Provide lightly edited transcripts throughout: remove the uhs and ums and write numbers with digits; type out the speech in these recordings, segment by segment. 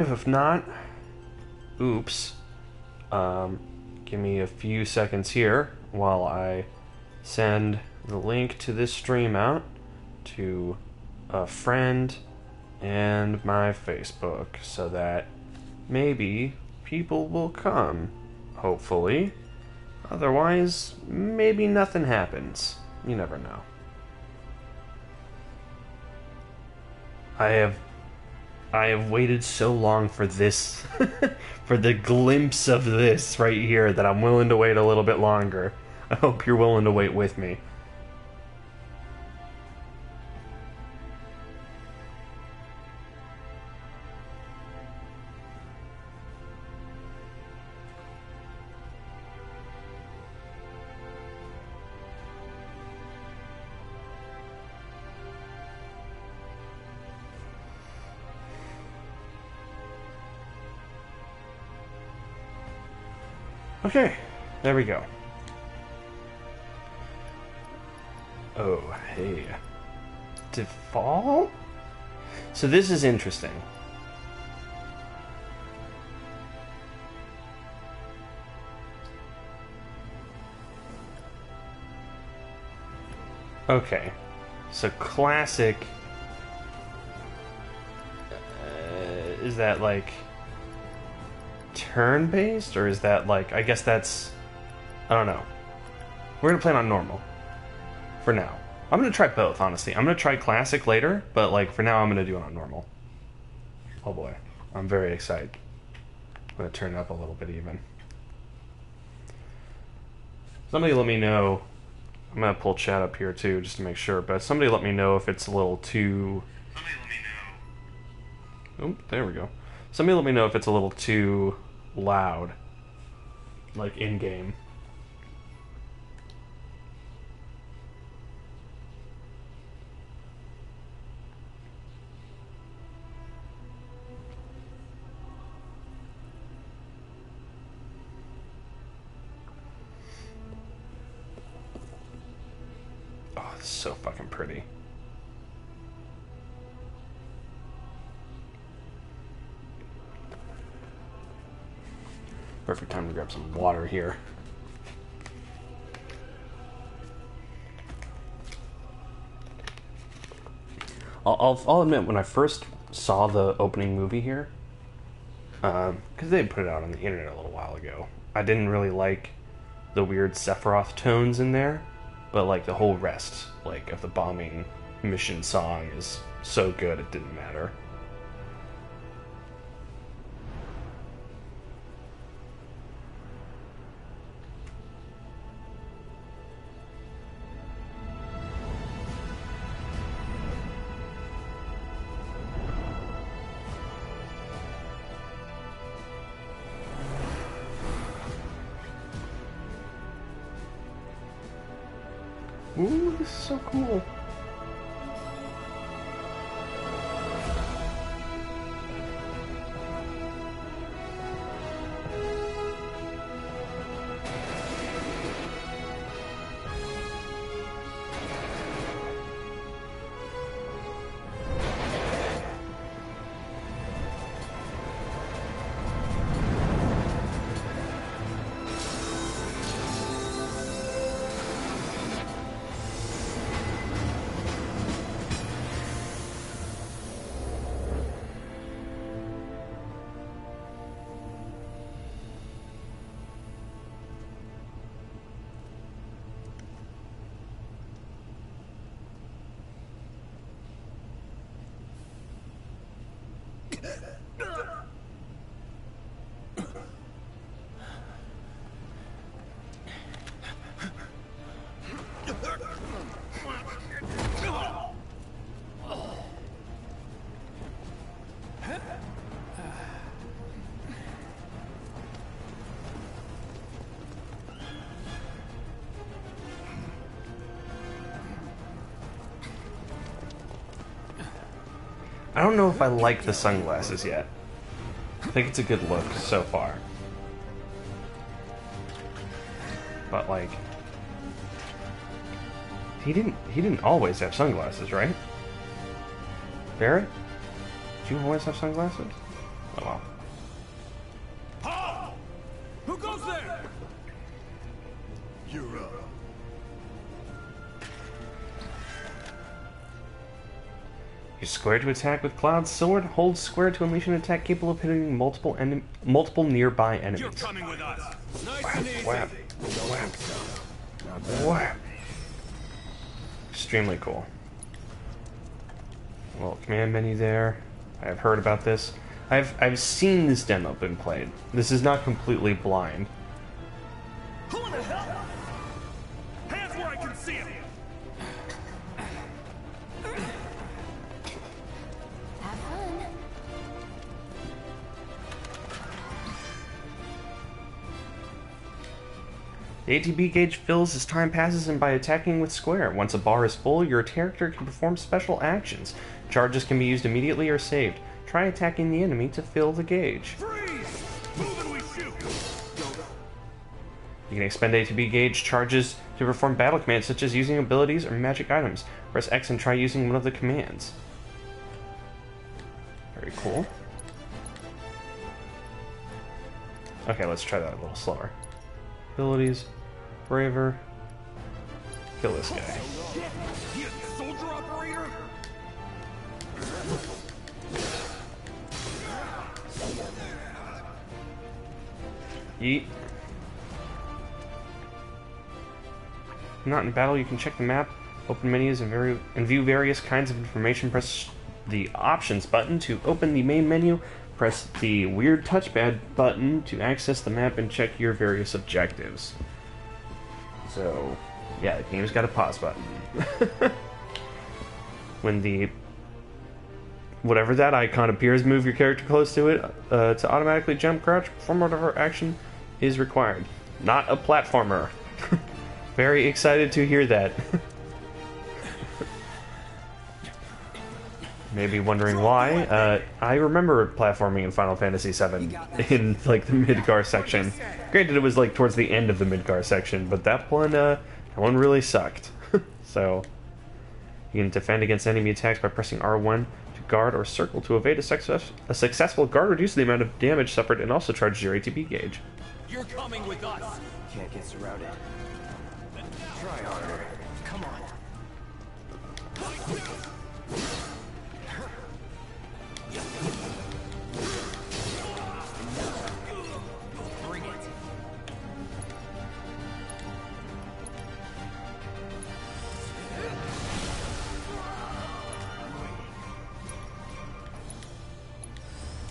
If not, oops. Give me a few seconds here while I send the link to this stream out to a friend and my Facebook so that maybe people will come, hopefully. Otherwise, maybe nothing happens. You never know. I have waited so long for this, for the glimpse of this right here, that I'm willing to wait a little bit longer. I hope you're willing to wait with me. Okay, there we go. Oh, hey. Default? So this is interesting. Okay, so classic... is that like... turn-based, or is that like... I guess that's... I don't know. We're gonna play it on normal. For now. I'm gonna try both, honestly. I'm gonna try classic later, but like for now I'm gonna do it on normal. Oh boy. I'm very excited. I'm gonna turn it up a little bit even. Somebody let me know... I'm gonna pull chat up here too, just to make sure, but somebody let me know if it's a little too... Oh, there we go. Somebody let me know if it's a little too loud. Like, in-game. Oh, it's so fucking pretty. Perfect time to grab some water here. I'll admit, when I first saw the opening movie here, because they put it out on the internet a little while ago, I didn't really like the weird Sephiroth tones in there, but like the whole rest, like of the bombing mission song is so good it didn't matter. Ooh, this is so cool. I don't know if I like the sunglasses yet. I think it's a good look so far. But like, he didn't always have sunglasses, right? Barrett? Did you always have sunglasses? Oh well. Use square to attack with Cloud's sword. Hold square to unleash an attack capable of hitting multiple nearby enemies. You're coming with us. Nice Whap, and easy. whap, whap, whap. Extremely cool. Well, command menu there. I have heard about this. I've seen this demo been played. This is not completely blind. Who in the hell? Hands where I can see him. Have fun. The ATB gauge fills as time passes and by attacking with square. Once a bar is full, your character can perform special actions. Charges can be used immediately or saved. Try attacking the enemy to fill the gauge. Freeze! Move and we shoot. You can expend ATB gauge charges to perform battle commands such as using abilities or magic items. Press X and try using one of the commands. Very cool. Okay, let's try that a little slower. Abilities. Braver. Kill this guy. He is the soldier operator. Yeet. Not in battle, you can check the map, open menus, and view various kinds of information. Press the options button to open the main menu. Press the weird touchpad button to access the map and check your various objectives. So, yeah, the game's got a pause button. When the whatever that icon appears, move your character close to it to automatically jump, crouch, perform whatever action is required. Not a platformer. Very excited to hear that. Maybe wondering why. I remember platforming in Final Fantasy VII in like the Midgar section. Granted, it was like towards the end of the Midgar section, but that one really sucked. So you can defend against enemy attacks by pressing R1 to guard or circle to evade a successful guard. Reduces the amount of damage suffered and also charges your ATB gauge. You're coming with us. Can't get surrounded. Try harder. Come on. Bring it.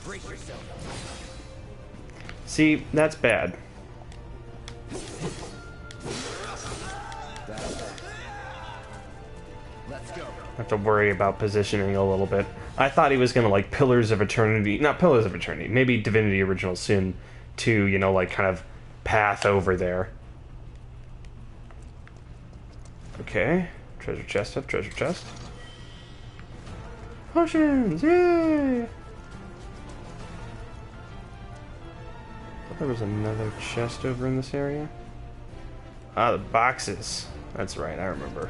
Brace yourself. See, that's bad. Let's go. Have to worry about positioning a little bit. I thought he was gonna like Pillars of Eternity, not Pillars of Eternity, maybe Divinity Original Sin 2, you know, like kind of path over there. Okay, treasure chest up, treasure chest. Potions, yay! Thought there was another chest over in this area. Ah, the boxes. That's right, I remember.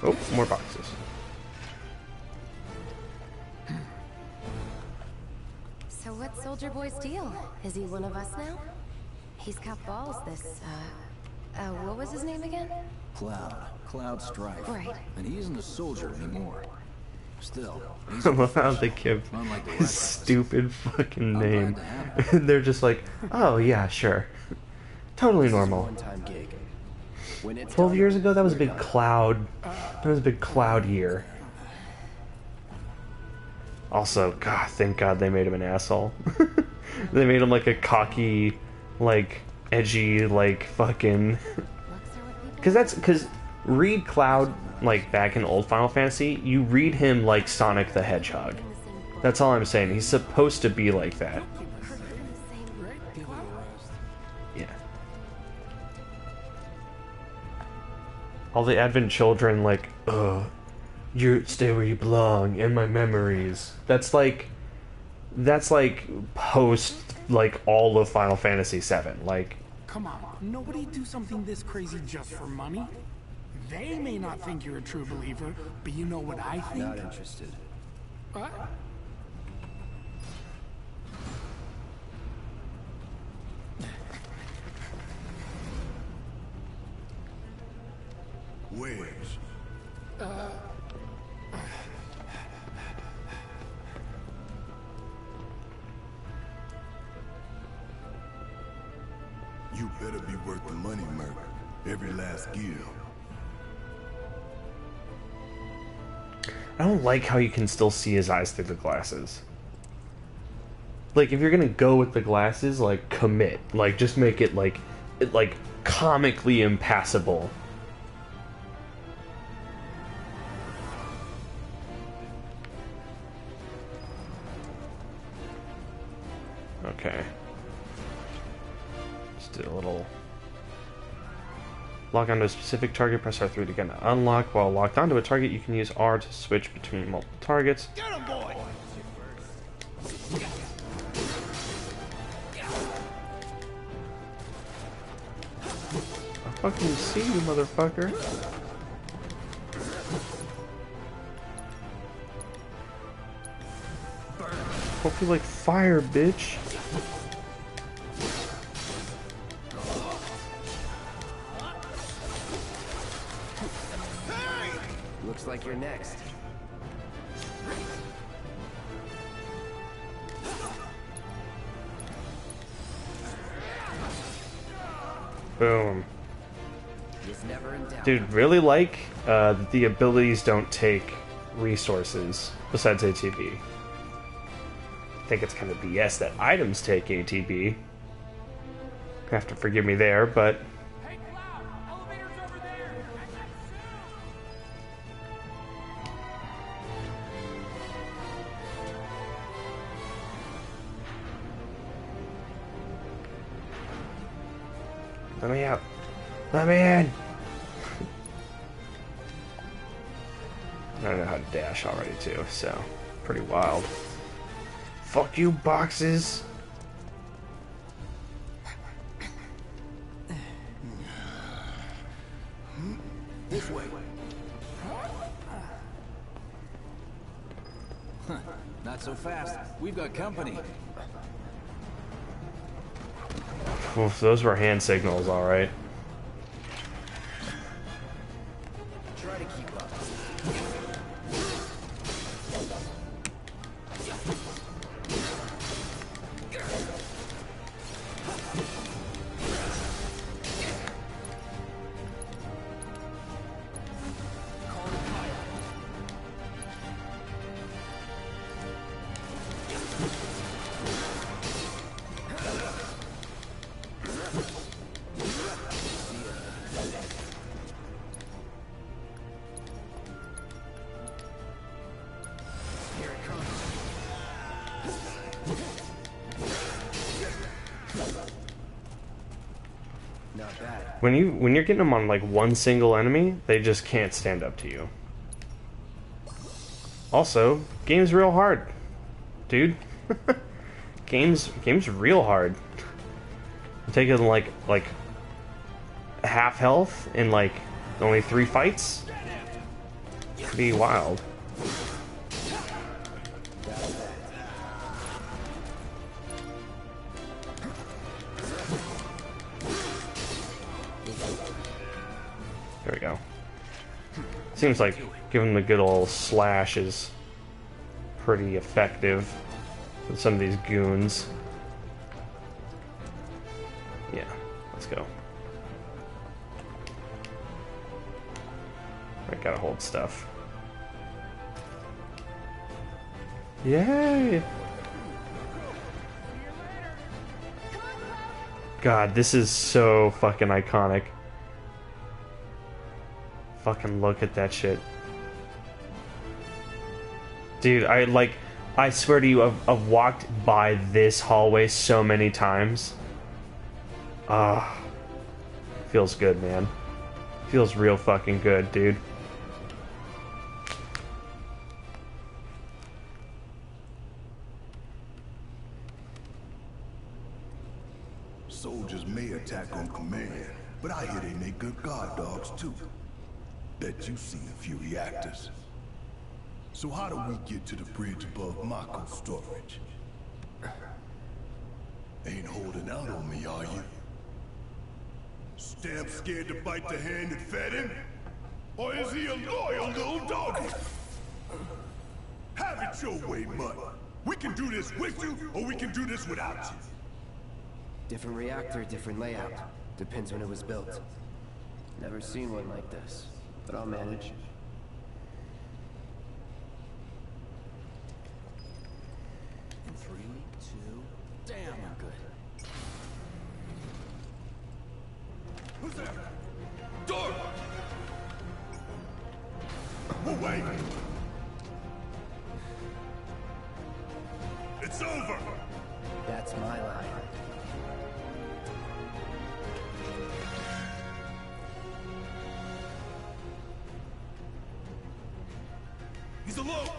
Oh, more boxes. So what's Soldier Boy's deal? Is he one of us now? He's got balls, this, what was his name again? Cloud Strife. Right. And he isn't a soldier anymore. Still, he's I love how they give unlike the his rest of us. stupid fucking I'm glad name. to have it. And they're just like, oh yeah, sure. Totally normal. One-time gig. When it's 12 done, years ago, that was a we're big done. cloud. That was a big cloud year. Also, God, thank God they made him an asshole. They made him like a cocky, like, edgy, like, fucking... Looks are what people Because read Cloud, like, back in old Final Fantasy, you read him like Sonic the Hedgehog. in the same boat. That's all I'm saying. He's supposed to be like that. We're in the same boat. Yeah. All the Advent children, like, you stay where you belong in my memories. That's like post, like, all of Final Fantasy VII. Like, Come on, nobody do something this crazy just for money. They may not think you're a true believer, but you know what I think? Not interested. What? Where's? You better be worth the money, Merc. Every last gil. I don't like how you can still see his eyes through the glasses. Like, if you're gonna go with the glasses, like, commit. Like, just make it, like comically impassable. Okay. Just did a little... Lock onto a specific target, press R3 to get an unlock. While locked onto a target, you can use R to switch between multiple targets. Get him, boy! I fucking see you, motherfucker. Hope you like fire, bitch. Looks like you're next. Boom. It's never in doubt. Dude, really like that the abilities don't take resources besides ATB. I think it's kind of BS that items take ATB. You have to forgive me there, but... Hey, Cloud! Elevator's over there! Let me out. Let me in! I don't know how to dash already, too, so... Pretty wild. Fuck you, boxes! This way. Not so fast. We've got company. Oof, those were hand signals, alright. Try to keep up. Not bad. When you're getting them on like one single enemy, they just can't stand up to you. Also, game's real hard, dude. game's real hard. I'm taking like half health in like only 3 fights. Pretty wild. There we go. Seems like giving the good old slash is pretty effective with some of these goons. Yeah, let's go. I gotta hold stuff. Yay! God, this is so fucking iconic. Fucking look at that shit. Dude, I swear to you, I've walked by this hallway so many times. Ah. Feels good, man. Feels real fucking good, dude. Soldiers may attack on command, but I hear they make good guard dogs too. Bet you've seen a few reactors. So how do we get to the bridge above Mako storage? Ain't holding out on me, are you? Stamp scared to bite the hand that fed him? Or is he a loyal little doggy? Have it your way, Mutt. We can do this with you, or we can do this without you. Different reactor, different layout. Depends when it was built. Never seen one like this, but I'll manage. In 3, 2... Damn, I'm good. Who's there? Door! Oh, wait! It's over! That's my line. He's alone!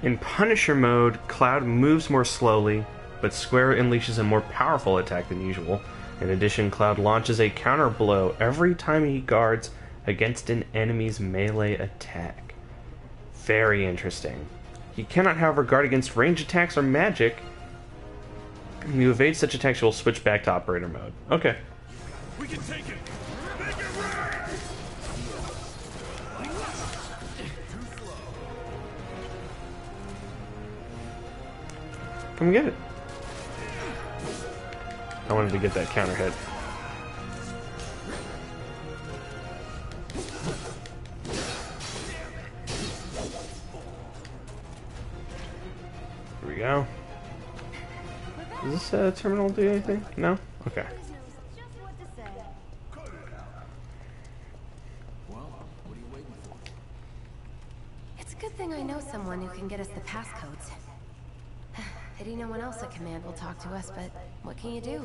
In Punisher mode, Cloud moves more slowly, but Square unleashes a more powerful attack than usual. In addition, Cloud launches a counter blow every time he guards against an enemy's melee attack. Very interesting. He cannot, however, guard against range attacks or magic. When you evade such attacks, you will switch back to operator mode. Okay. We can take it! Make it rain! Come get it. I wanted to get that counter hit. Here we go. Does this terminal do anything? No? Okay. Well, what are you waiting for? It's a good thing I know someone who can get us the passcodes. Pity no one else at command will talk to us, but what can you do?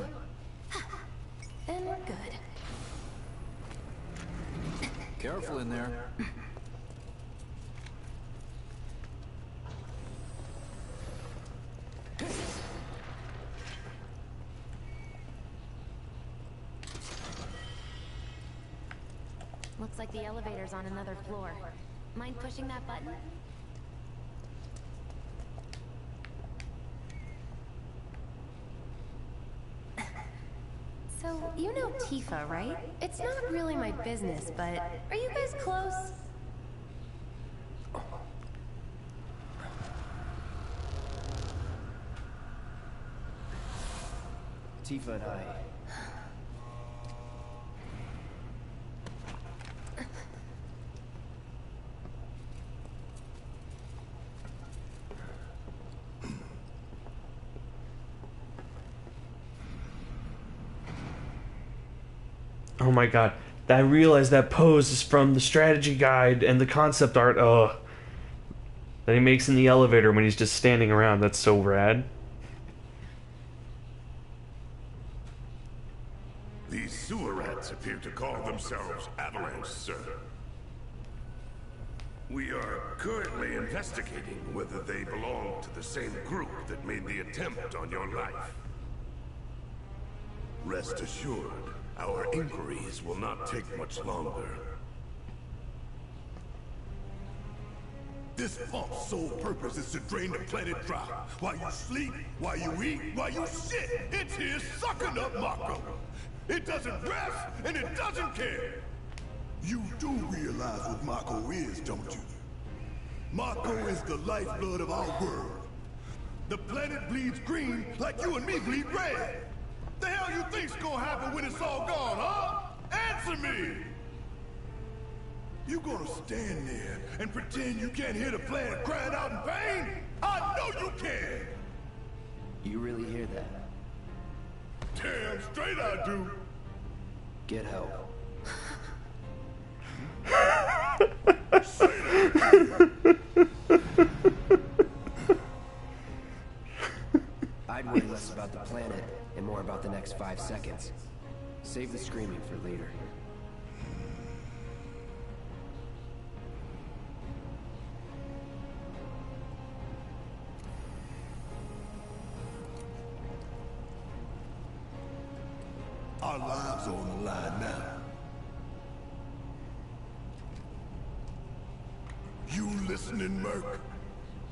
Then we're good. Careful in there. Looks like the elevator's on another floor. Mind pushing that button? So, you know Tifa, right? It's not really my business, but are you guys close? Tifa and I... Oh my god. I realized that pose is from the strategy guide and the concept art. Ugh. That he makes in the elevator when he's just standing around. That's so rad. These sewer rats appear to call themselves Avalanche, sir. We are currently investigating whether they belong to the same group that made the attempt on your life. Rest assured, our inquiries will not take much longer. This pump's sole purpose is to drain the planet dry. While you sleep, while you eat, while you shit, it's here sucking up Mako. It doesn't rest, and it doesn't care. You do realize what Mako is, don't you? Mako is the lifeblood of our world. The planet bleeds green like you and me bleed red. The hell you think's gonna happen when it's all gone, huh? Answer me! You gonna stand there and pretend you can't hear the planet crying out in pain? I know you can! You really hear that? Damn straight I do! Get help. I'd worry less about the planet and more about the next 5 seconds. Save the screaming for later. Our lives are on the line now. You listening, Merc?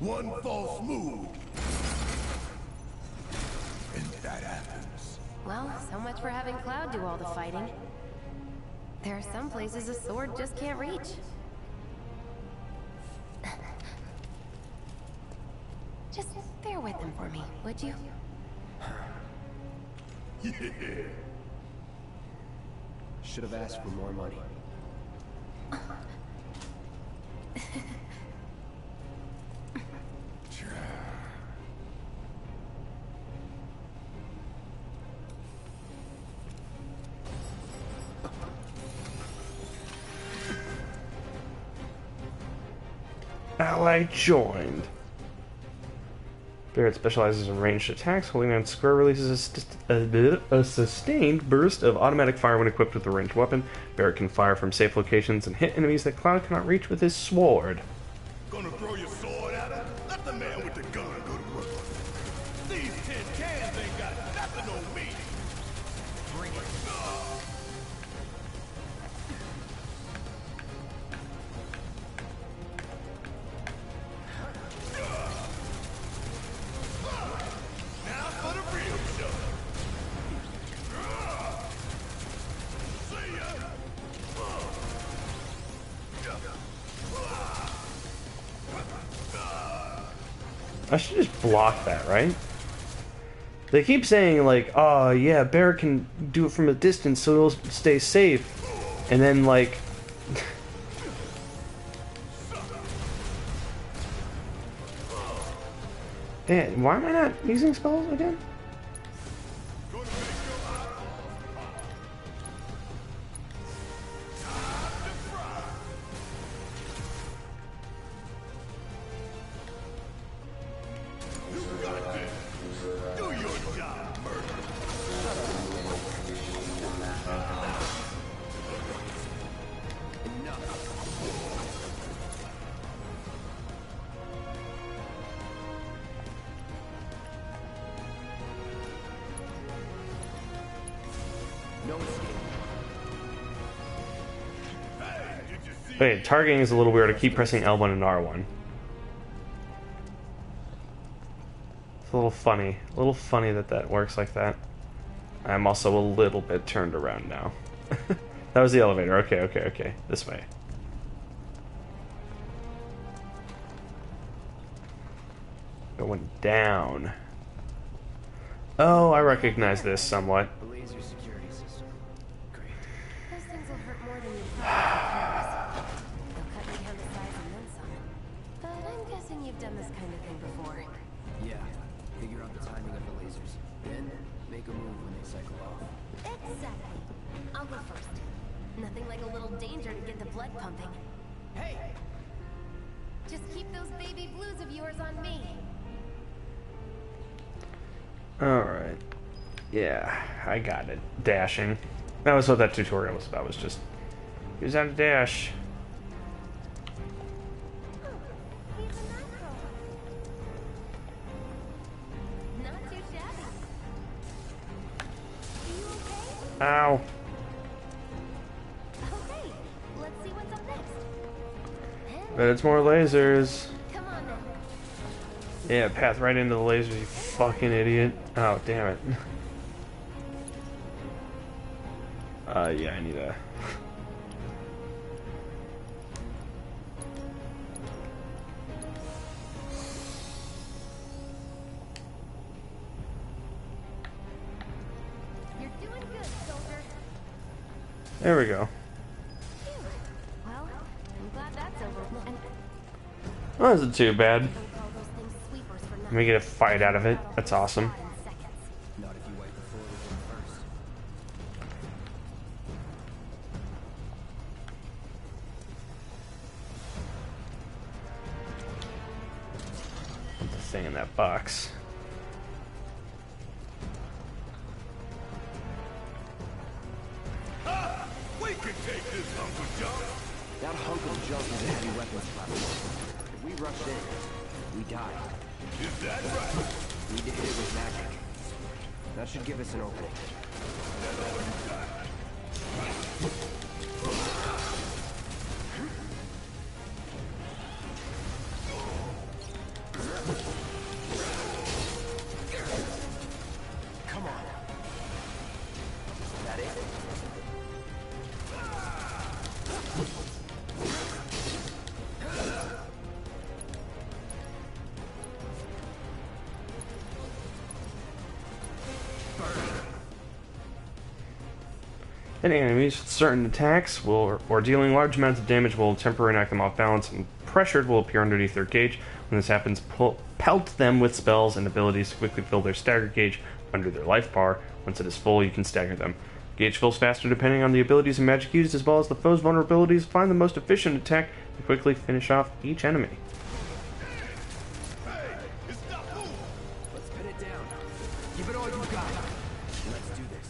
One false move. that happens. Well, so much for having Cloud do all the fighting. There are some places a sword just can't reach. Just bear with him for me, would you? Yeah. Should have asked for more money. Ally joined. Barrett specializes in ranged attacks. Holding down square releases a sustained burst of automatic fire when equipped with a ranged weapon. Barrett can fire from safe locations and hit enemies that Cloud cannot reach with his sword. Gonna throw your sword at him? Let the man with the gun go to work. These tin cans ain't got nothing on me. Bring it. Now for the real show. See ya. I should just block that, right? They keep saying, like, oh, yeah, Barrett can do it from a distance so he'll stay safe. And then, like... Man, why am I not using spells again? Wait, targeting is a little weird. I keep pressing L1 and R1. It's a little funny. A little funny that that works like that. I'm also a little bit turned around now. That was the elevator. Okay, okay, okay. This way. Going down. Oh, I recognize this somewhat. The laser security system. Great. Those things will hurt more than you probably realize. They'll cut you down to size and then some. But I'm guessing you've done this kind of thing before. Yeah. Figure out the timing of the lasers. Then make a move when they cycle off. Exactly. I'll go first. Nothing like a little danger to get the blood pumping. Hey! Just keep those baby blues of yours on me. Alright. Yeah, I got it. Dashing. That was what that tutorial was about, was just use how to dash. Not too shabby. Are you okay? Ow. Okay, let's see what's up next. But it's more lasers. Come on then. Yeah, path right into the lasers, you fucking idiot. Oh, damn it. Yeah, I need a... You're doing good, soldier. There we go. Phew. Well, I'm glad that's over. And That wasn't too bad. don't call those things sweepers for nothing. We get a fight out of it. That's awesome. In seconds. Not if you wipe the floor with them first. Put the thing in that box. Ah, we can take this hunk of junk. That hunk of junk is a heavy weapons platform. If we rushed in, we died. Is that right? We need to hit it with magic. That should give us an opening. Come Hitting enemies with certain attacks or dealing large amounts of damage will temporarily knock them off balance, and pressured will appear underneath their gauge. When this happens, pelt them with spells and abilities to quickly fill their stagger gauge under their life bar. Once it is full, you can stagger them. Gauge fills faster depending on the abilities and magic used, as well as the foe's vulnerabilities. Find the most efficient attack and quickly finish off each enemy. Hey, it's not moving. Let's pin it down. Give it all you got. Let's do this.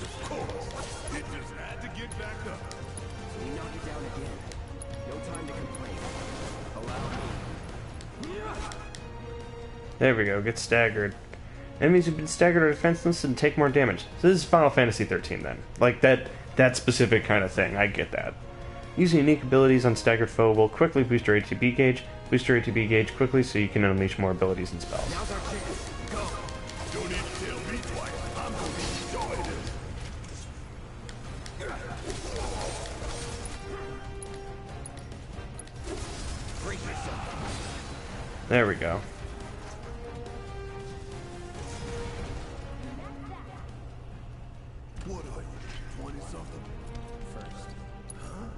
Of course, it just had to get back up. So we knock it down again. No time to complain. Allow me. There we go, get staggered. Enemies who've been staggered are defenseless and take more damage. So this is Final Fantasy 13 then. Like that specific kind of thing, I get that. Using unique abilities on staggered foe will quickly boost your ATB gauge. Boost your ATB gauge quickly so you can unleash more abilities and spells. Now's our chance. Go. Don't need to tell me twice. I'm gonna enjoy this. Brace yourself. There we go. What are you, 20-something? First. Huh?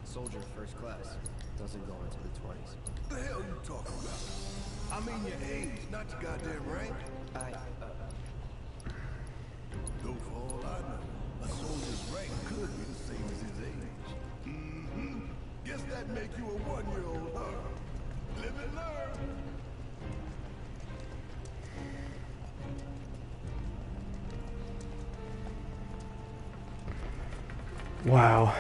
Soldier first class. Doesn't go into the 20s. The hell you talking about? I mean your age, not your goddamn rank. Though for all I know, a soldier's rank could be the same as his age. Mm-hmm. Guess that make you a one-year-old, huh? Live and learn. Wow.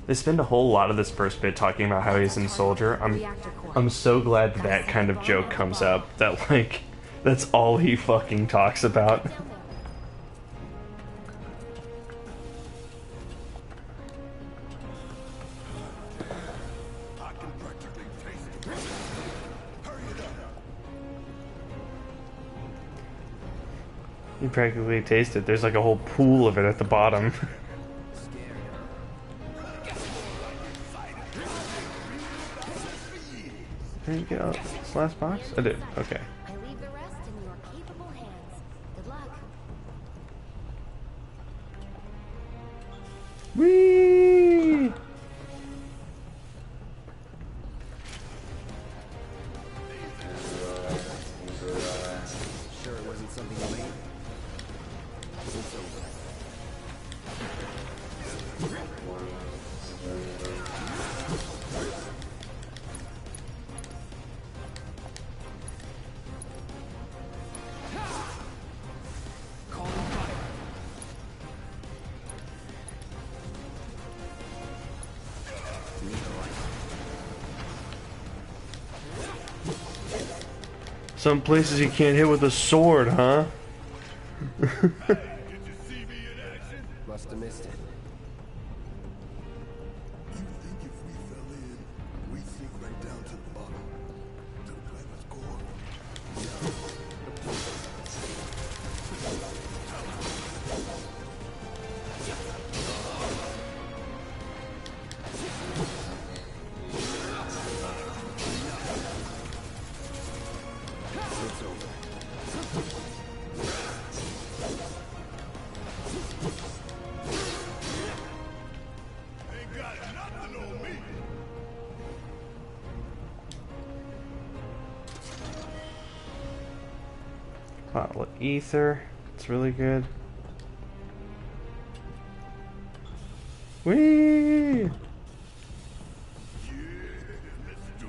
They spend a whole lot of this first bit talking about how he's in Soldier. I'm so glad that that kind of joke comes up. That like that's all he fucking talks about. I can practically taste it. Hurry it up. You practically taste it. There's like a whole pool of it at the bottom. There you go. This last box? I did. Okay. I leave the rest in your capable hands. Good luck. Whee! Sure it wasn't something you made? It's over. Calling fire. Need a light. Some places you can't hit with a sword, huh? Did you see me in action? Must have missed it. You think if we fell in, we'd sink right down to the bottom? To the planet's core? It's over. Ain't got nothing on me. Bottle of ether. It's really good. Whee! Yeah, let's do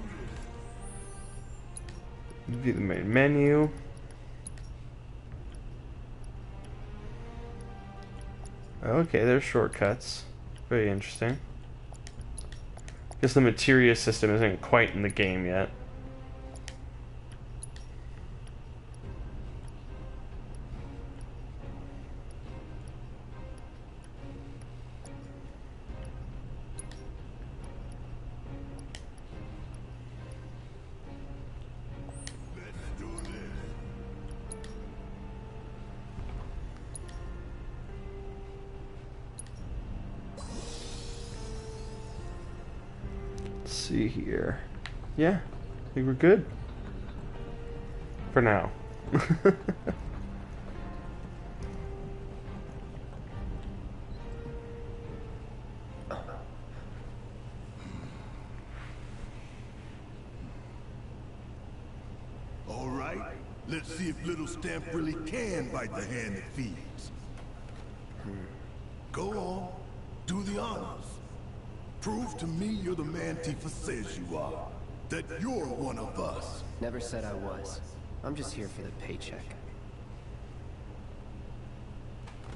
this. View the main menu. Okay, there's shortcuts. Very interesting. Guess the materia system isn't quite in the game yet. see here. Yeah, I think we're good. For now. All right, let's see if little Stamp really can bite the hand that feeds. Go on, do the honors. Prove to me you're the man Tifa says you are. That you're one of us. Never said I was. I'm just here for the paycheck.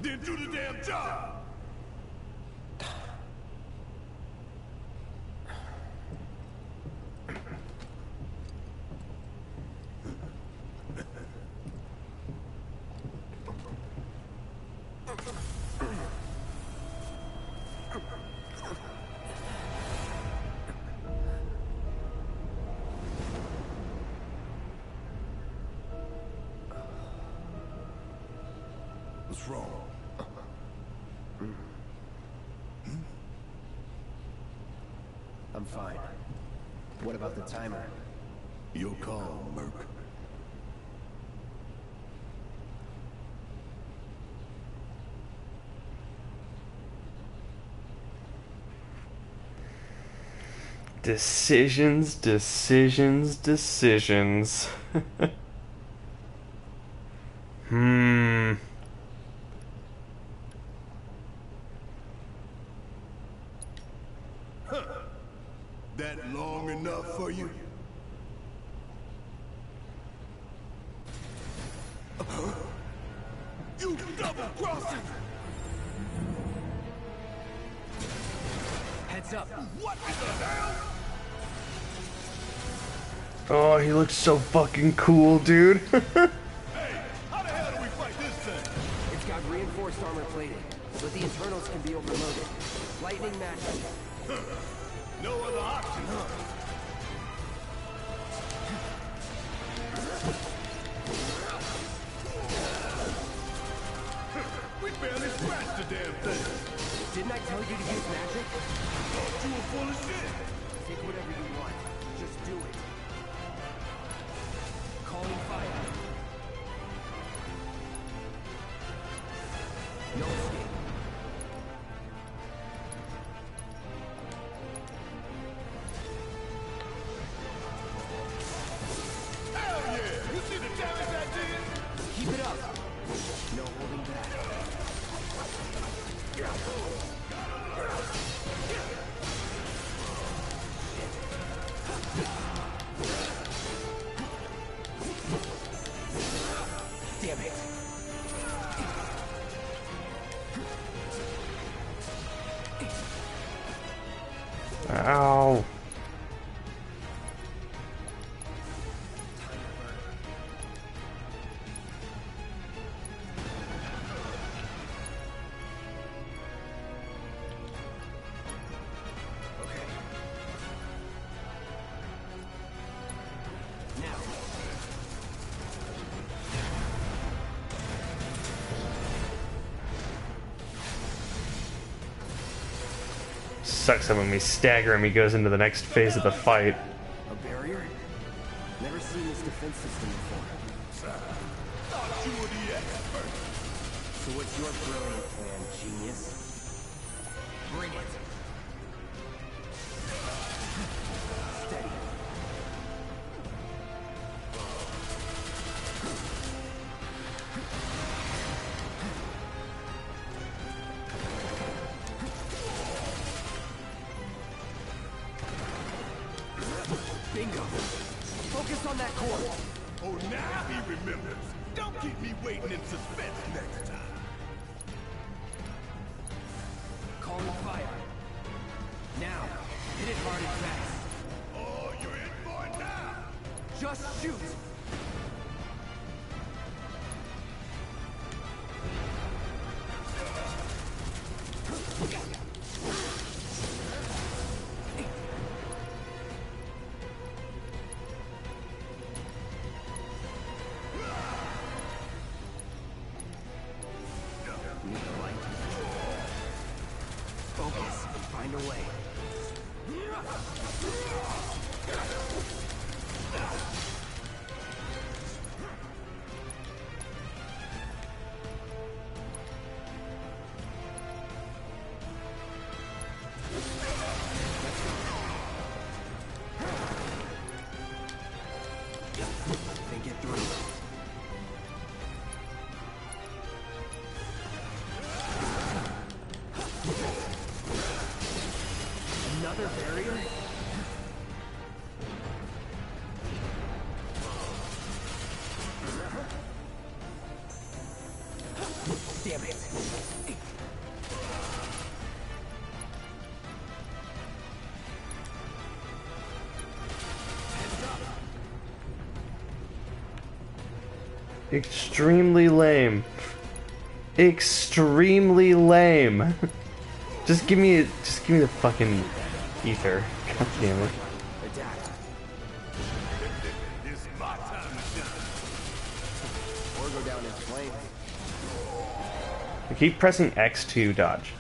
Then do the damn job! What's wrong? I'm fine. What about the timer? Your call, Merc. Decisions, decisions, decisions. That long enough for you? You double-crossing! Heads up! What in the hell? Oh, he looks so fucking cool, dude. Hey, how the hell do we fight this thing? It's got reinforced armor plating, but the internals can be overloaded. Lightning magic. No other option, huh? We barely scratched the damn thing. Didn't I tell you to use magic? Thought you were full of shit. Take whatever you want. Just do it. Calling fire. No escape. Hell yeah! You see the damage I did? Keep it up. No holding back. Damn it. Ow. Okay. Now. Sucks that when we stagger him, he goes into the next phase of the fight. A barrier? Never seen this defense system before. Thought you were the expert. So what's your brilliant plan, genius? Bring it. Steady. Bingo. Focus on that core. Oh, now he remembers. Don't keep me waiting in suspense next time. Calling fire. Now, hit it hard and fast. Oh, you're in for it now. Just shoot. Need a light. Focus and find a way. Then get through. Another barrier? Damn it. Extremely lame. Extremely lame. Just give me the fucking ether. God damn it. Adapt. This is my time to shine. Or go down in flames. I keep pressing X to dodge.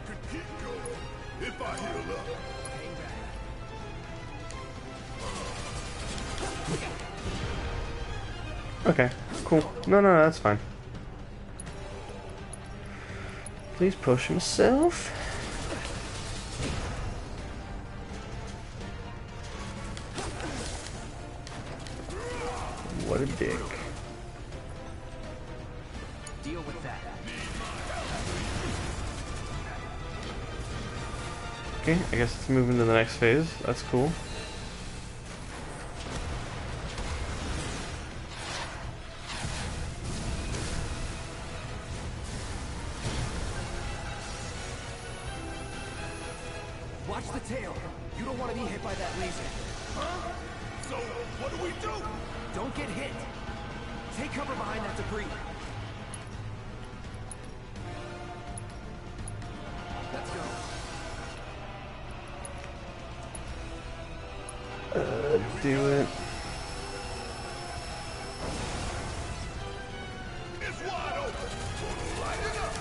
Could keep going if I heal up. Okay, cool. No, that's fine. Please push himself. What a dick. Deal with that. Okay, I guess let's move into the next phase. That's cool. Watch the tail. You don't want to be hit by that laser. Huh? So, what do we do? Don't get hit. Take cover behind that debris. Let's go. Do it. It's wide open. Light it up.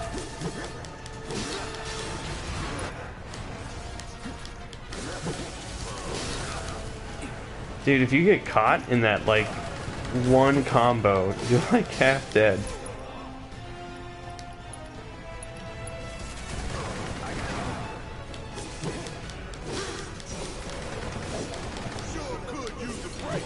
Dude, if you get caught in that, like, one combo, you're like half dead. Sure could use a break.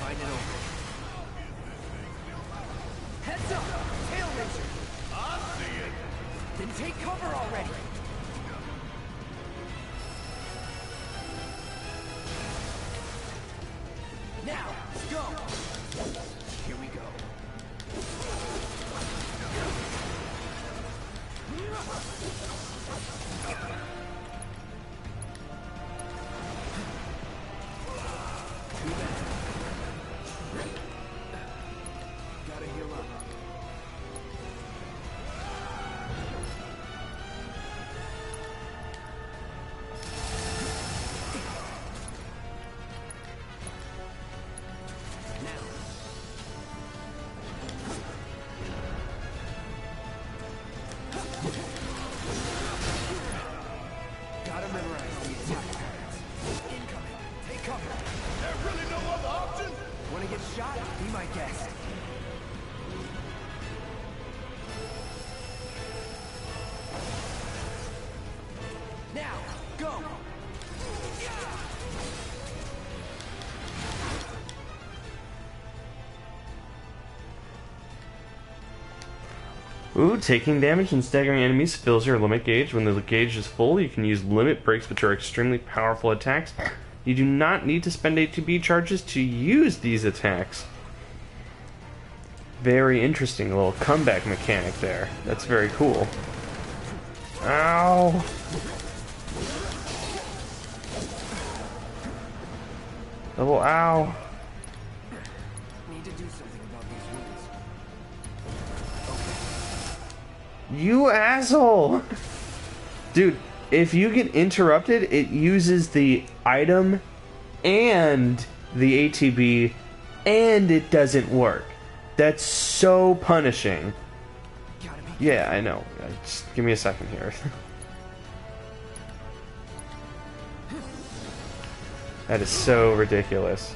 Find it over. Heads up! Tail laser! I see it. Then take cover already! Now, go! Here we go. Too bad. Gotta heal up. Gotta memorize the attack patterns. Incoming. Take cover. There really no other option? Wanna get shot? Be my guest. Now, go! Ooh, taking damage and staggering enemies fills your limit gauge. When the gauge is full, you can use limit breaks, which are extremely powerful attacks. You do not need to spend ATB charges to use these attacks. Very interesting little comeback mechanic there. That's very cool. Ow! Double ow. Need to do something about these wounds. You asshole! Dude, if you get interrupted, it uses the item and the ATB, and it doesn't work. That's so punishing. Yeah, I know. Just give me a second here. That is so ridiculous.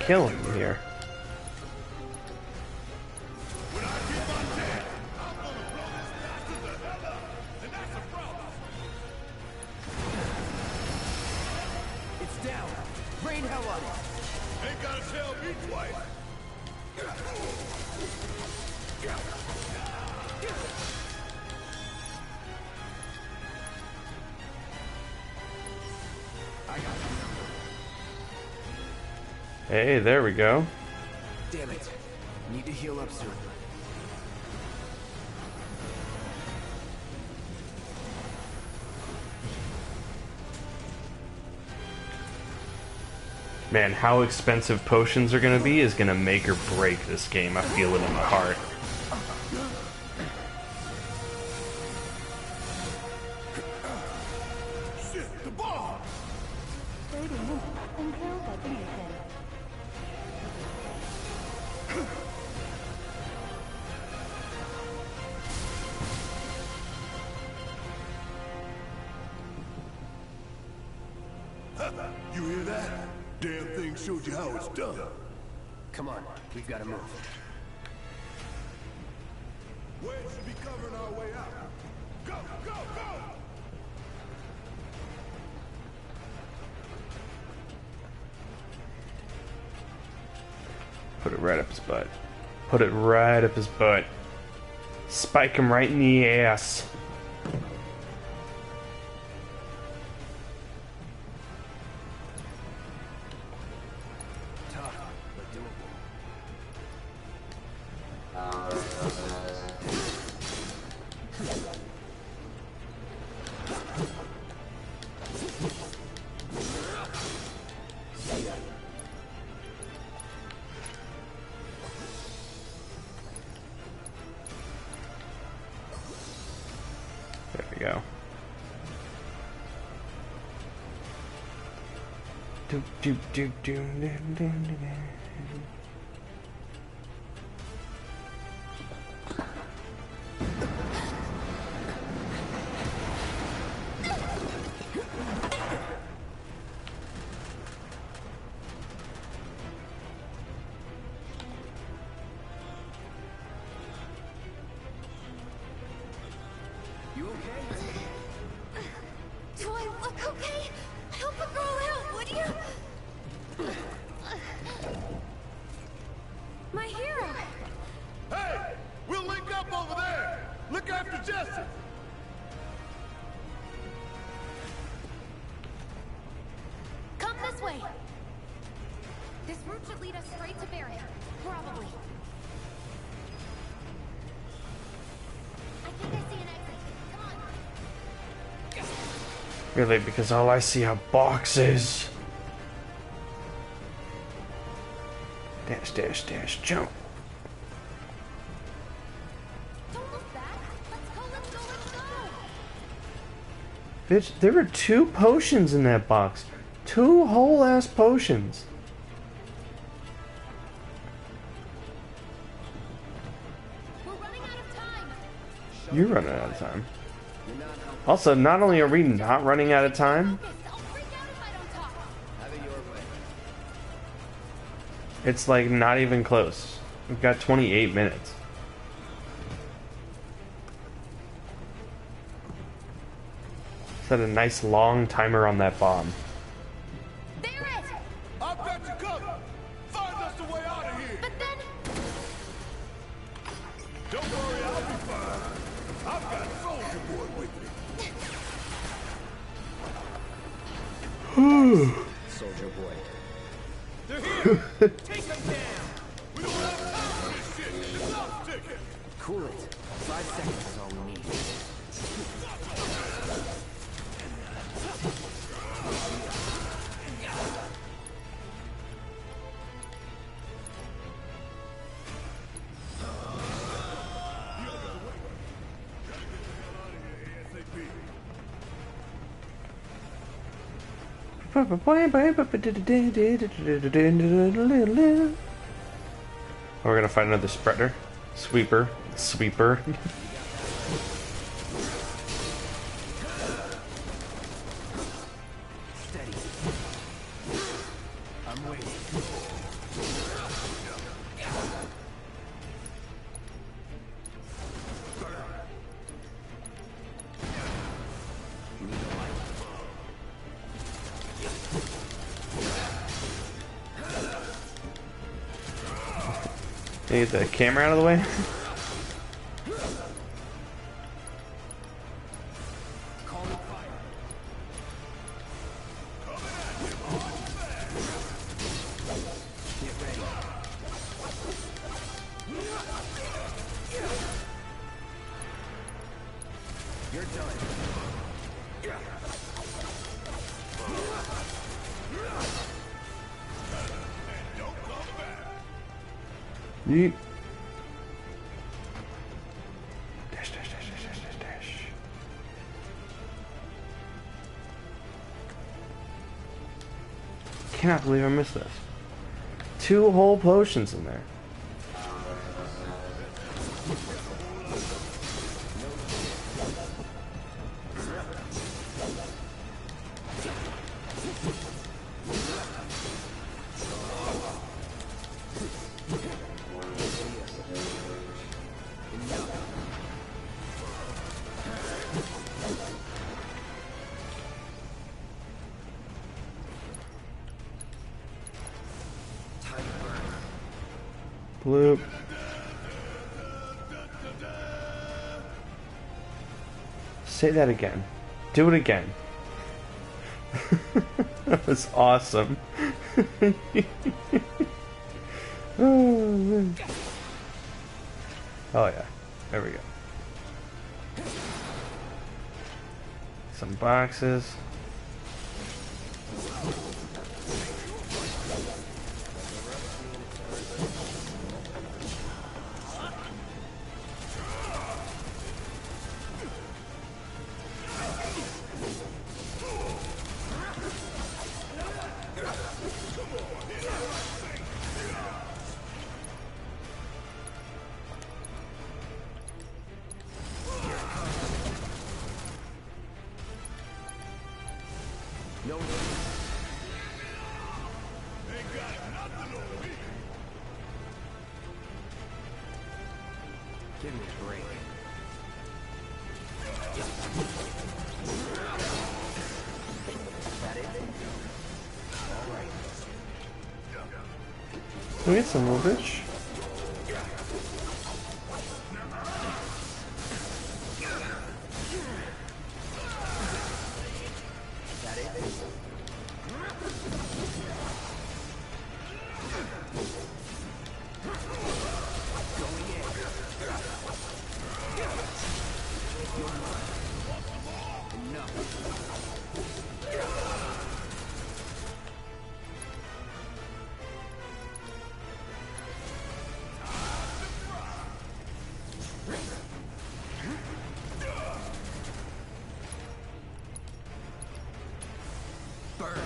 Killing me here. It's down. Rain hell on it. Ain't gotta tell me twice. Hey, there we go. Damn it. Need to heal up soon. Man, how expensive potions are gonna be is gonna make or break this game. I feel it in my heart. Shit, the ball! You hear that? Damn thing showed you how it's done. Come on, we've got to move. Where should be covering our way out? Go, go, go! Put it right up his butt. Put it right up his butt. Spike him right in the ass. Tough, but doable. There we go. Do do do do do do do. You okay? Do I look okay? Help a girl out, would you? My hero! Hey! We'll link up over there! Look after Jesse! Come this way! This route should lead us straight to Barrett. Probably. I think I see an exit. Come on. Really, because all I see are boxes. Dash, dash, dash, jump. Don't look back. Let's go, let's go, let's go! Bitch, there were 2 potions in that box. 2 whole ass potions. We're running out of time! You're running out of time. Also, not only are we not running out of time, I'll freak out if I don't talk! Have it your way. it's like not even close. We've got 28 minutes. Set a nice long timer on that bomb. Barrett! I've got you covered! Find us the way out of here! But then... Don't worry, I'll be fine. I've got Soldier Boy with me. Soldier boy. Take them down! We don't have time for this shit! The clock's ticking! Cool it. 5 seconds is all we need. We're gonna find another spreader. Sweeper. Sweeper. Steady. I'm waiting. Get the camera out of the way. You're done. Yeet. Dash, dash, dash, dash, dash, dash, dash. Cannot believe I missed this. 2 whole potions in there. Bloop. Say that again. Do it again. That was awesome. Oh yeah. There we go. Some boxes. Give me a break. That it? All right. Can we get some little bitch? That it? Burn.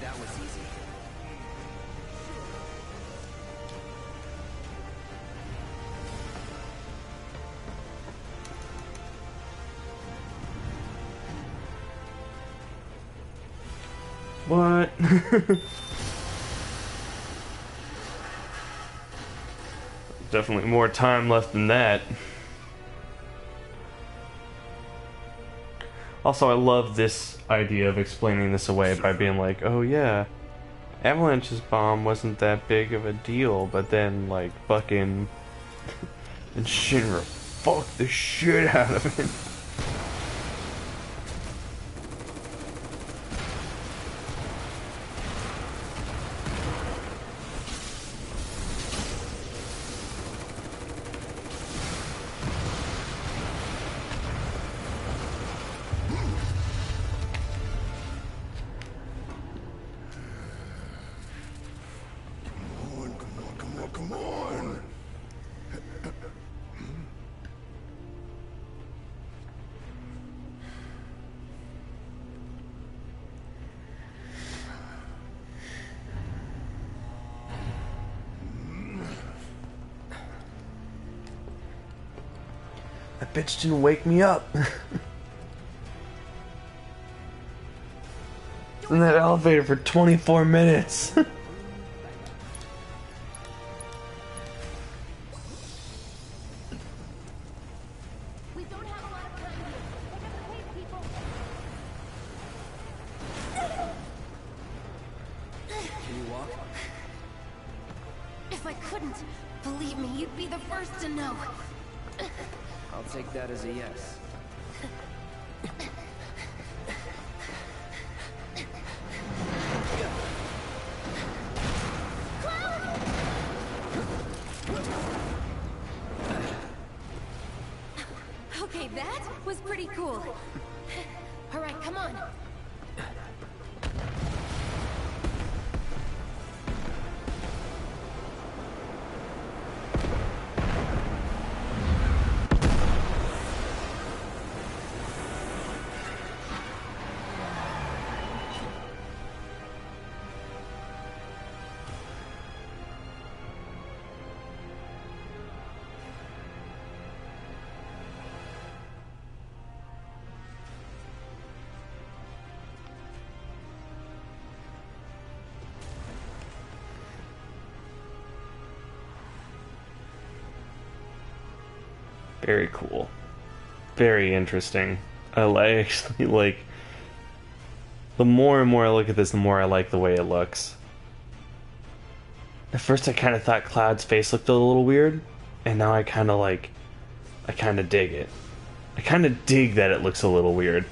That was easy. What? Definitely more time left than that. Also, I love this idea of explaining this away by being like, oh yeah, Avalanche's bomb wasn't that big of a deal, but then, like, fucking... and Shinra fucked the shit out of it. That bitch didn't wake me up. In that elevator for 24 minutes. We don't have a lot of time here. Pick up the pace, people. Can you walk? If I couldn't, believe me, you'd be the first to know. I'll take that as a yes. Okay, that was pretty cool. All right, come on. Very cool. Very interesting. Actually like... The more and more I look at this, the more I like the way it looks. At first I kind of thought Cloud's face looked a little weird, and now I kind of dig it. I kind of dig that it looks a little weird.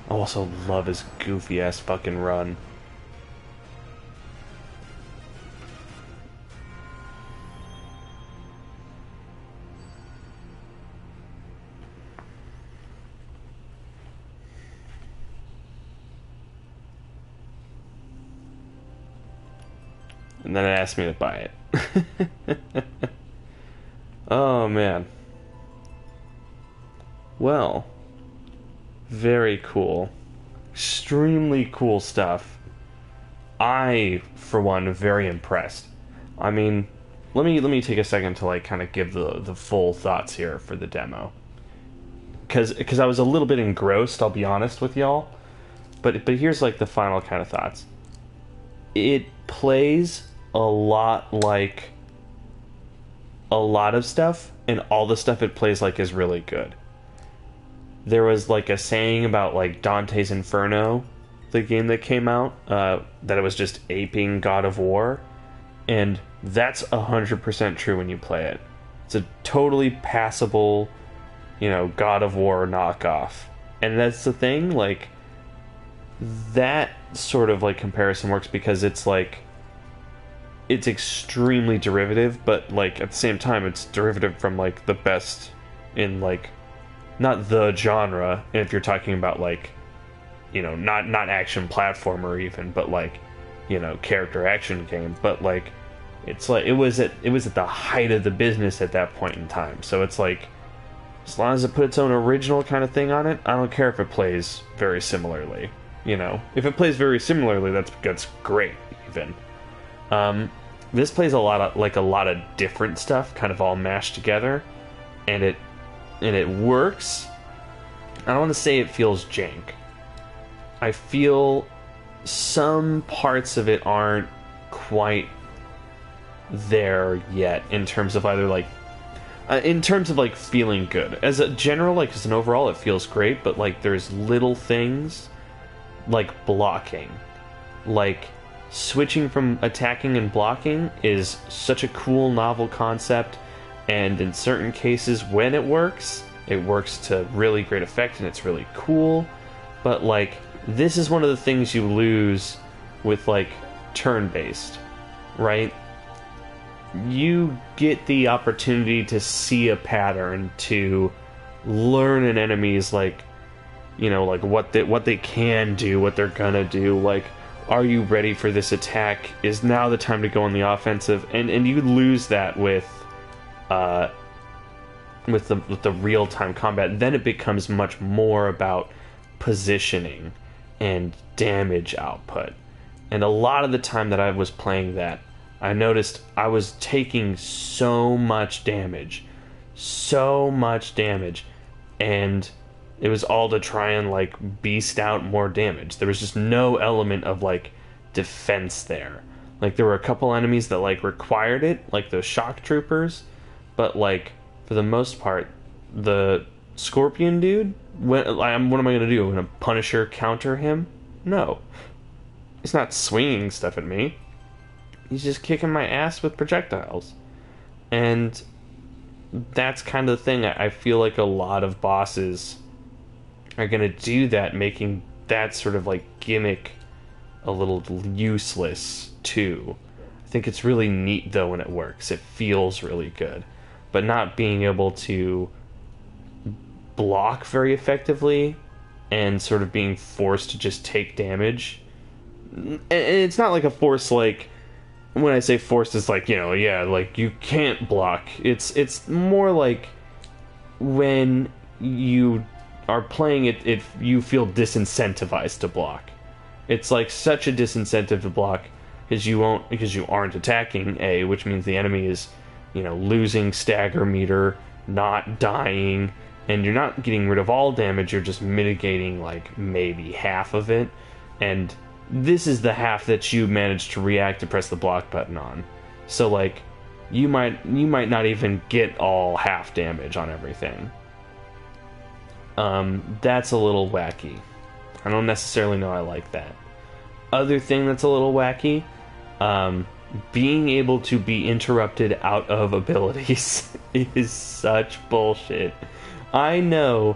I also love his goofy ass fucking run. And then it asked me to buy it. Oh man. Well. Very cool. Extremely cool stuff. I, for one, am very impressed. I mean, let me take a second to like kind of give the full thoughts here for the demo. Cause I was a little bit engrossed, I'll be honest with y'all. But here's like the final kind of thoughts. It plays a lot like a lot of stuff, and all the stuff it plays like is really good. There was like a saying about like Dante's Inferno, the game that came out, that it was just aping God of War, and that's 100% true when you play it. It's a totally passable, God of War knockoff. And that's the thing, like, that sort of like comparison works because it's like, it's extremely derivative, but like at the same time it's derivative from like the best in like, not the genre, and if you're talking about like, not action platformer even, but like, character action game, but like, it's like it was at the height of the business at that point in time. So it's like, as long as it put its own original kind of thing on it, I don't care if it plays very similarly. If it plays very similarly, that's great even. This plays a lot of different stuff, kind of all mashed together, and it works. I don't want to say it feels jank. I feel some parts of it aren't quite there yet in terms of either like feeling good. As a general, like as an overall, it feels great, but like there's little things like blocking, like switching from attacking and blocking is such a cool novel concept, and in certain cases when it works to really great effect and it's really cool. But like, this is one of the things you lose with like turn-based, right? You get the opportunity to see a pattern, to learn an enemy's like, like what they can do, what they're gonna do, like, are you ready for this attack? Is now the time to go on the offensive? And you lose that with the real-time combat. Then it becomes much more about positioning and damage output. And a lot of the time that I was playing that, I noticed I was taking so much damage. So much damage. And it was all to try and, like, beast out more damage. There was just no element of, like, defense there. Like, there were a couple enemies that, like, required it, like those shock troopers. But, like, for the most part, the Scorpion dude, what am I going to do? I'm going to Punisher counter him? No. He's not swinging stuff at me. He's just kicking my ass with projectiles. And that's kind of the thing. I feel like a lot of bosses are going to do that, making that sort of like gimmick a little useless too. I think it's really neat though when it works. It feels really good. But not being able to block very effectively and sort of being forced to just take damage. And it's not like a force like, when I say forced, it's like, you know, yeah, like you can't block. It's more like when you are playing it, you feel disincentivized to block. It's like such a disincentive to block because you aren't attacking, A, which means the enemy is, you know, losing stagger meter, not dying, and you're not getting rid of all damage, you're just mitigating like maybe half of it. And this is the half that you managed to react to press the block button on. So like you might not even get all half damage on everything. That's a little wacky. I don't necessarily know I like that. Other thing that's a little wacky, being able to be interrupted out of abilities is such bullshit. I know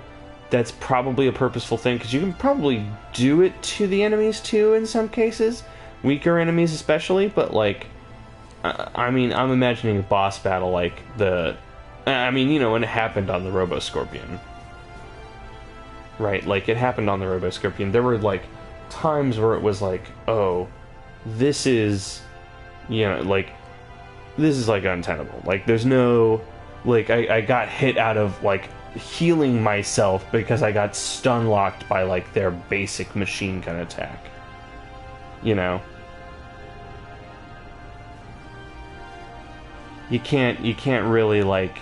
that's probably a purposeful thing, because you can probably do it to the enemies too in some cases, weaker enemies especially, but like, I mean, I'm imagining a boss battle like you know, when it happened on the Robo Scorpion. Right, like it happened on the Robo Scorpion. There were like times where it was like, oh, this is, you know, like, this is like untenable. Like there's no, like I got hit out of like healing myself because I got stun locked by like their basic machine gun attack. You know? You can't really like,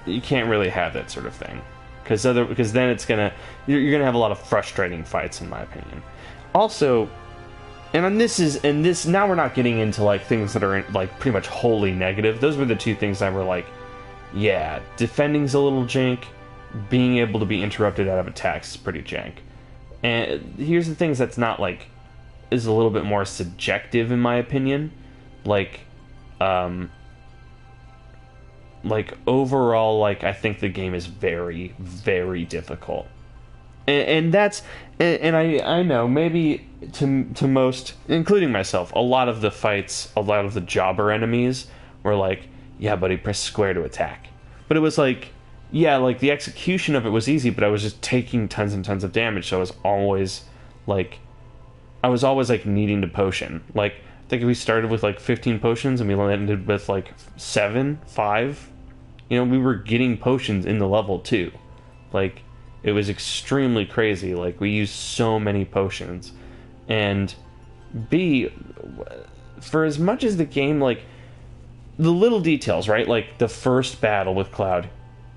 you can't really have that sort of thing. Because then it's you're gonna have a lot of frustrating fights, in my opinion. Also, now we're not getting into like things that are like pretty much wholly negative. Those were the two things that were like, yeah, defending's a little jank, being able to be interrupted out of attacks is pretty jank. And here's the things that's not like, is a little bit more subjective in my opinion. Like overall, like I think the game is very, very difficult, and that's, and I know maybe to most, including myself, a lot of the fights, a lot of the jobber enemies were like, yeah, buddy, press square to attack. But it was like, yeah, like the execution of it was easy, but I was just taking tons and tons of damage, so I was always like needing to potion. Like I think we started with like 15 potions and we landed with like 5. You know, we were getting potions in the level too. Like, it was extremely crazy. Like, we used so many potions. And B, for as much as the game, like, the little details, right? Like, the first battle with Cloud,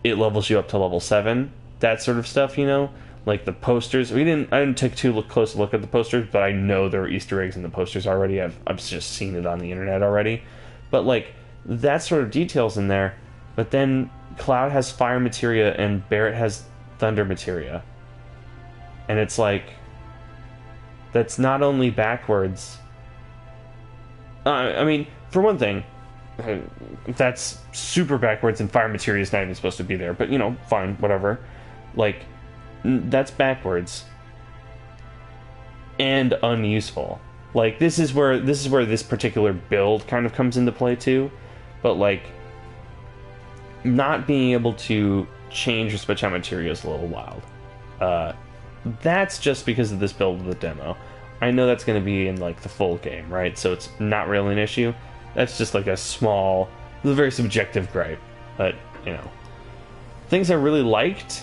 it levels you up to level 7. That sort of stuff, you know? Like, the posters. I didn't take too close a look at the posters, but I know there are Easter eggs in the posters already. I've just seen it on the internet already. But, like, that sort of details in there. But then Cloud has fire materia and Barret has thunder materia. And it's like, that's not only backwards. I mean, for one thing, that's super backwards and fire materia is not even supposed to be there. But, you know, fine, whatever. Like, that's backwards. And unuseful. Like, this is where this particular build kind of comes into play too. But, like, not being able to change or switch out materia is a little wild. That's just because of this build of the demo. I know that's going to be in like the full game, right? So it's not really an issue. That's just like a very subjective gripe. But, you know. Things I really liked,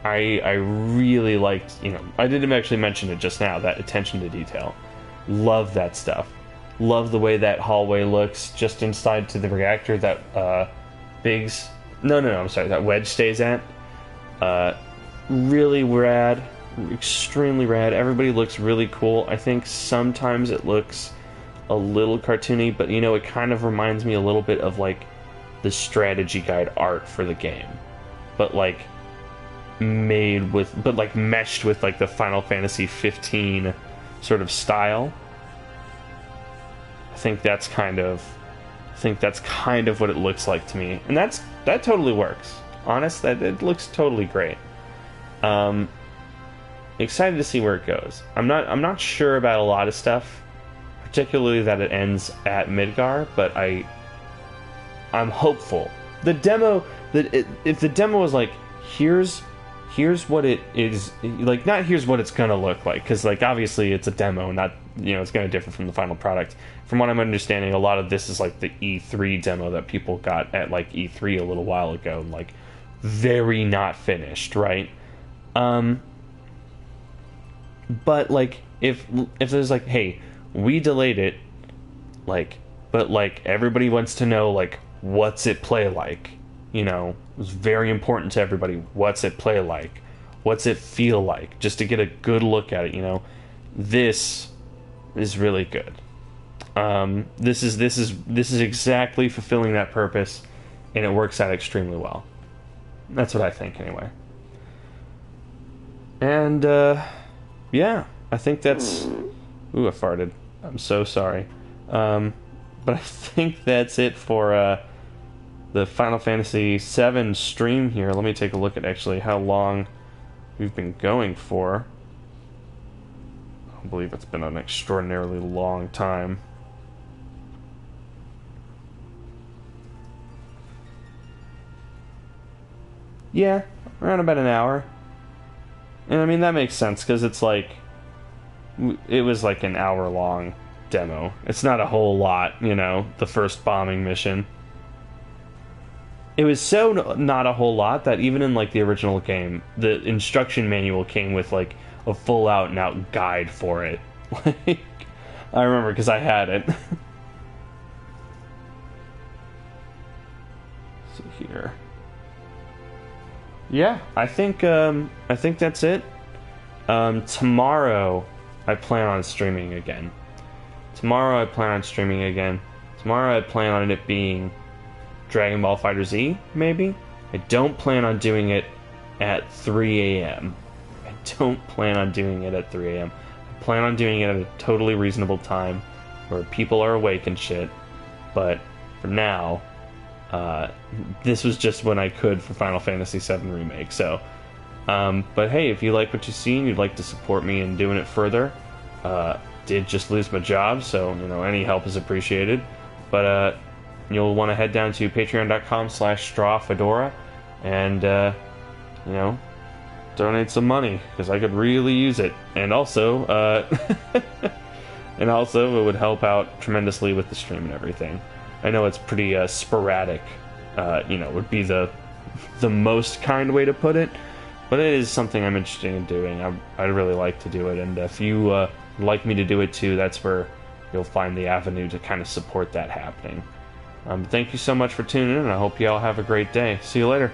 I really liked, I didn't actually mention it just now, that attention to detail. Love that stuff. Love the way that hallway looks just inside to the reactor that Biggs... No, I'm sorry, that Wedge stays at. Really rad. Extremely rad. Everybody looks really cool. I think sometimes it looks a little cartoony, but it kind of reminds me a little bit of like the strategy guide art for the game. But like meshed with like the Final Fantasy 15 sort of style. I think that's kind of what it looks like to me, and that totally works. Honest, that it looks totally great. Excited to see where it goes. I'm not sure about a lot of stuff, particularly that it ends at Midgar, but I'm hopeful. The demo if the demo was like, here's what it is, like, not here's what it's gonna look like, because like obviously it's a demo, not it's gonna differ from the final product. From what I'm understanding, a lot of this is like the E3 demo that people got at like E3 a little while ago, like very not finished, right? But like if there's like, hey, we delayed it, like, but like everybody wants to know like what's it play like, it's very important to everybody. What's it play like? What's it feel like? Just to get a good look at it, this is really good. This is exactly fulfilling that purpose, and it works out extremely well. That's what I think, anyway. And yeah, I think that's... Ooh, I farted. I'm so sorry. But I think that's it for the Final Fantasy VII stream here. Let me take a look at actually how long we've been going for. I believe it's been an extraordinarily long time. Yeah, around about an hour. And I mean, that makes sense, because it's like... It was like an hour-long demo. It's not a whole lot, the first bombing mission. It was so not a whole lot that even in like the original game, the instruction manual came with like a full out and out guide for it. Like, I remember because I had it. So here. Yeah, I think that's it. Tomorrow I plan on streaming again. Tomorrow I plan on it being Dragon Ball FighterZ, maybe? I don't plan on doing it at 3 a.m. I plan on doing it at a totally reasonable time where people are awake and shit. But for now, this was just when I could for Final Fantasy VII Remake. So, but hey, if you like what you see and you'd like to support me in doing it further, did just lose my job, so any help is appreciated. But you'll want to head down to patreon.com/strawfedora and donate some money, because I could really use it. And also and also it would help out tremendously with the stream and everything. I know it's pretty sporadic, would be the most kind way to put it, but it is something I'm interested in doing. I'd really like to do it, and if you would like me to do it too, that's where you'll find the avenue to kind of support that happening. Thank you so much for tuning in, and I hope you all have a great day. See you later.